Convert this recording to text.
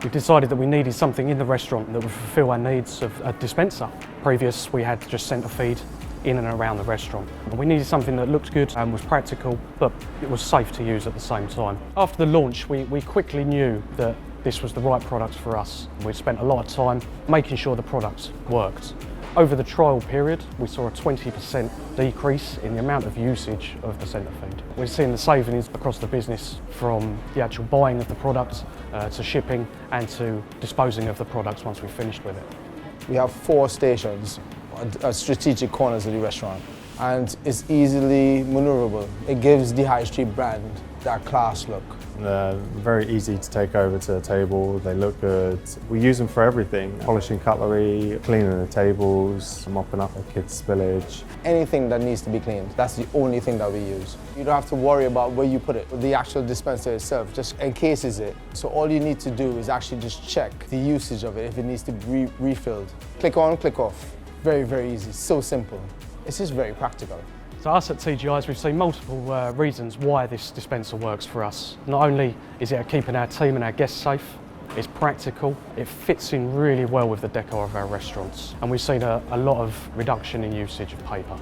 We decided that we needed something in the restaurant that would fulfil our needs of a dispenser. Previous, we had just centre-feed in and around the restaurant. We needed something that looked good and was practical, but it was safe to use at the same time. After the launch, we quickly knew that this was the right product for us. We spent a lot of time making sure the product worked. Over the trial period, we saw a 20% decrease in the amount of usage of the centre-feed. We're seeing the savings across the business from the actual buying of the product to shipping and to disposing of the products once we've finished with it. We have 4 stations at strategic corners of the restaurant, and it's easily maneuverable. It gives the High Street brand that class look. They're very easy to take over to the table, they look good. We use them for everything, polishing cutlery, cleaning the tables, mopping up the kids' spillage. Anything that needs to be cleaned, that's the only thing that we use. You don't have to worry about where you put it. The actual dispenser itself just encases it. So all you need to do is actually just check the usage of it, if it needs to be refilled. Click on, click off. Very, very easy, so simple. It's just very practical. So us at TGI's, we've seen multiple reasons why this dispenser works for us. Not only is it keeping our team and our guests safe, it's practical, it fits in really well with the decor of our restaurants, and we've seen a lot of reduction in usage of paper.